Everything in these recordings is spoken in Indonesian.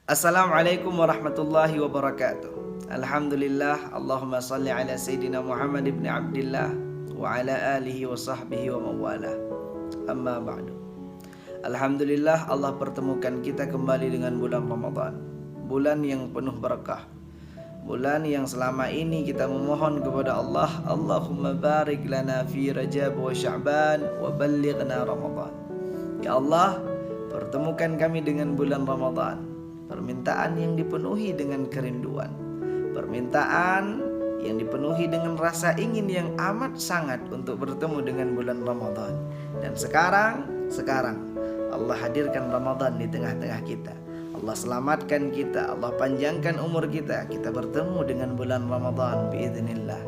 Assalamualaikum warahmatullahi wabarakatuh. Alhamdulillah, Allahumma salli ala Sayyidina Muhammad ibn Abdillah wa ala alihi wa sahbihi wa mawalah. Amma ba'du. Alhamdulillah, Allah pertemukan kita kembali dengan bulan Ramadan, bulan yang penuh berkah, bulan yang selama ini kita memohon kepada Allah, Allahumma barik lana fi Rajab wa Sya'ban wa ballighna Ramadan. Ya Allah, pertemukan kami dengan bulan Ramadan, permintaan yang dipenuhi dengan kerinduan, permintaan yang dipenuhi dengan rasa ingin yang amat sangat untuk bertemu dengan bulan Ramadan. Dan sekarang Allah hadirkan Ramadan di tengah-tengah kita. Allah selamatkan kita, Allah panjangkan umur kita, kita bertemu dengan bulan Ramadan biiznillah.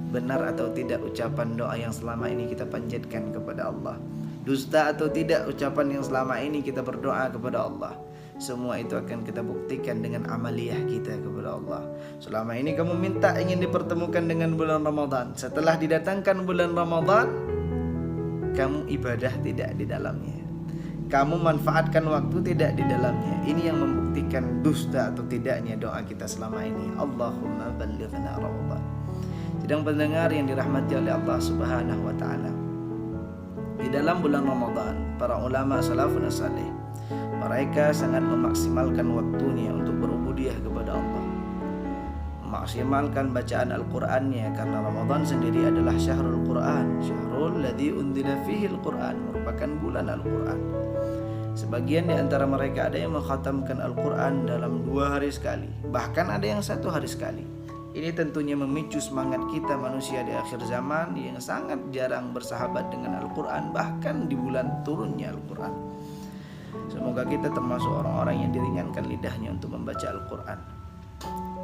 Benar atau tidak ucapan doa yang selama ini kita panjatkan kepada Allah? Dusta atau tidak ucapan yang selama ini kita berdoa kepada Allah? Semua itu akan kita buktikan dengan amaliyah kita kepada Allah. Selama ini kamu minta ingin dipertemukan dengan bulan Ramadan. Setelah didatangkan bulan Ramadan, kamu ibadah tidak di dalamnya, kamu manfaatkan waktu tidak di dalamnya. Ini yang membuktikan dusta atau tidaknya doa kita selama ini. Allahumma ballighna Ramadan. Sedang pendengar yang dirahmati oleh Allah Subhanahu wa taala, di dalam bulan Ramadan, para ulama salafun salih, mereka sangat memaksimalkan waktunya untuk berubudiyah kepada Allah, memaksimalkan bacaan Al-Qur'annya, karena Ramadan sendiri adalah syahrul Qur'an, syahrul ladzi unzila fihi Al-Qur'an, merupakan bulan Al-Qur'an. Sebagian di antara mereka ada yang mengkhatamkan Al-Qur'an dalam 2 hari sekali, bahkan ada yang 1 hari sekali. Ini tentunya memicu semangat kita manusia di akhir zaman yang sangat jarang bersahabat dengan Al-Qur'an, bahkan di bulan turunnya Al-Qur'an. Semoga kita termasuk orang-orang yang diringankan lidahnya untuk membaca Al-Qur'an.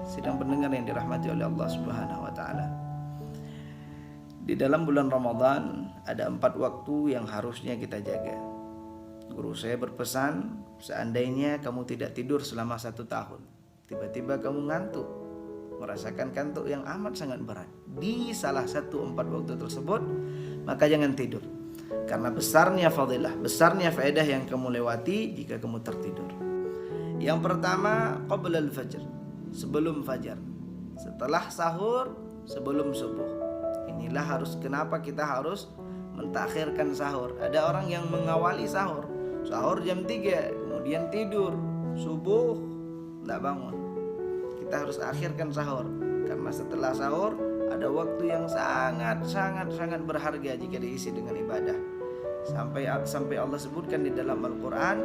Sidang pendengar yang dirahmati oleh Allah Subhanahu wa taala, di dalam bulan Ramadan ada 4 waktu yang harusnya kita jaga. Guru saya berpesan, seandainya kamu tidak tidur selama 1 tahun, tiba-tiba kamu ngantuk, merasakan kantuk yang amat sangat berat di salah satu 4 waktu tersebut, maka jangan tidur. Karena besarnya fadilah, besarnya faedah yang kamu lewati jika kamu tertidur. Yang pertama, qabla al-fajr, sebelum fajar. Setelah sahur, sebelum subuh. Inilah kenapa kita harus mentakhirkan sahur. Ada orang yang mengawali sahur jam 3, kemudian tidur, subuh tidak bangun. Kita harus akhirkan sahur, karena setelah sahur ada waktu yang sangat berharga jika diisi dengan ibadah. Sampai Allah sebutkan di dalam Al-Qur'an,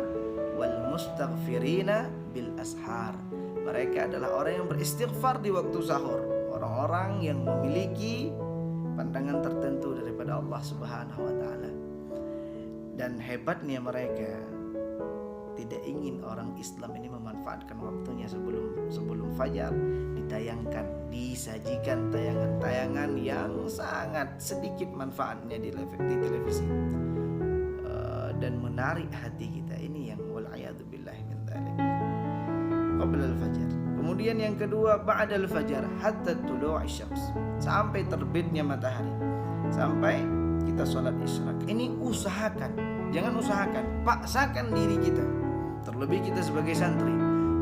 wal mustaghfirina bil ashar. Mereka adalah orang yang beristighfar di waktu sahur, orang-orang yang memiliki pandangan tertentu daripada Allah Subhanahu wa taala. Dan hebatnya mereka tidak ingin orang Islam ini memanfaatkan waktunya sebelum fajar, ditayangkan, disajikan tayangan-tayangan yang sangat sedikit manfaatnya di televisi, dan menarik hati kita. Ini yang wal'iyadu billahi min dzalik. Qabla al-fajr. Kemudian yang kedua, ba'da al-fajr hatta tulu'i syams, sampai terbitnya matahari, sampai kita sholat isyraq. Ini usahakan, jangan usahakan, paksakan diri kita. Terlebih kita sebagai santri,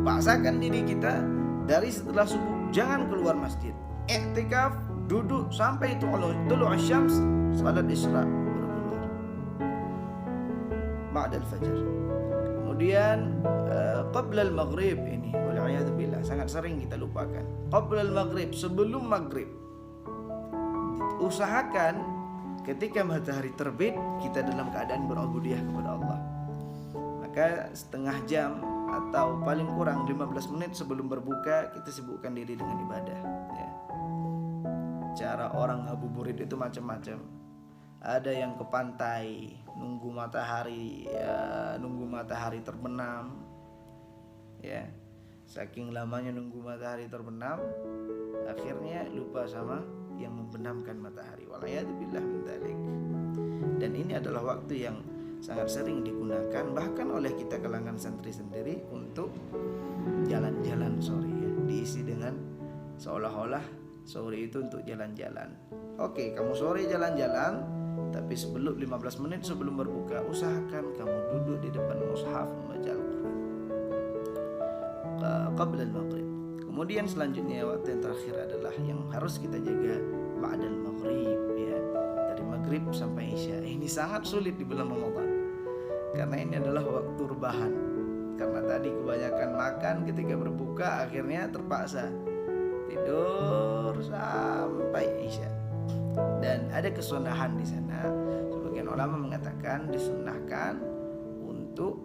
paksakan diri kita dari setelah subuh jangan keluar masjid. I'tikaf, duduk sampai tulu'i syams, salat isyraq baru keluar. Ba'da al-fajr. Kemudian qabla al-maghrib, ini wal'iyadu billah sangat sering kita lupakan. Qabla al-maghrib, sebelum maghrib. Usahakan ketika matahari terbit kita dalam keadaan berubudiyah kepada Allah. Maka setengah jam atau paling kurang 15 menit sebelum berbuka kita sibukkan diri dengan ibadah, ya. Cara orang ngabuburit itu macam-macam. Ada yang ke pantai nunggu matahari terbenam, ya. Saking lamanya nunggu matahari terbenam, akhirnya lupa sama yang membenamkan matahari. Wal'iyadzubillah min dzalik. Dan ini adalah waktu yang sangat sering digunakan bahkan oleh kita kalangan santri sendiri untuk jalan-jalan sore, ya. Diisi dengan seolah-olah sore itu untuk jalan-jalan. Oke, kamu sore jalan-jalan, tapi 15 menit sebelum berbuka usahakan kamu duduk di depan mushaf membaca Al-Quran. qabla al-maghrib. Kemudian selanjutnya waktu yang terakhir adalah yang harus kita jaga ba'dal maghrib, ya, dari maghrib sampai isya. Ini sangat sulit di bulan Ramadan karena ini adalah waktu rebahan. Karena tadi kebanyakan makan ketika berbuka, akhirnya terpaksa tidur sampai isya. Dan ada kesunahan di sana. Sebagian ulama mengatakan disunahkan untuk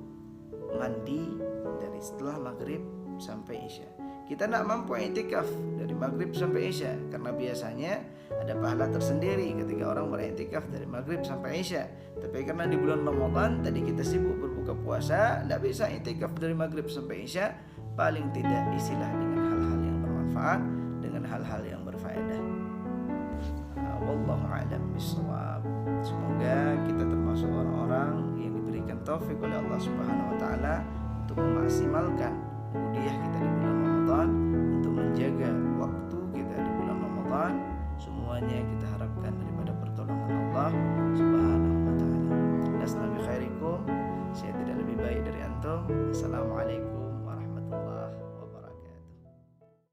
mandi dari setelah maghrib sampai isya. Kita tidak mampu i'tikaf dari maghrib sampai isya karena biasanya ada pahala tersendiri ketika orang beriktikaf dari maghrib sampai isya. Tapi karena di bulan Ramadan tadi kita sibuk berbuka puasa, tidak bisa i'tikaf dari maghrib sampai isya. Paling tidak isilah dengan hal-hal yang bermanfaat, dengan hal-hal yang berfaedah. Wallahu a'lam bishawab. Semoga kita termasuk orang-orang yang diberikan taufik oleh Allah Subhanahu wa taala untuk memaksimalkan ubudiyah kita di bulan Ramadan, untuk menjaga waktu kita di bulan Ramadan. Semuanya kita harapkan daripada pertolongan Allah Subhanahu wa taala. Lasna bi khairikum. Saya tidak lebih baik dari antum. Assalamualaikum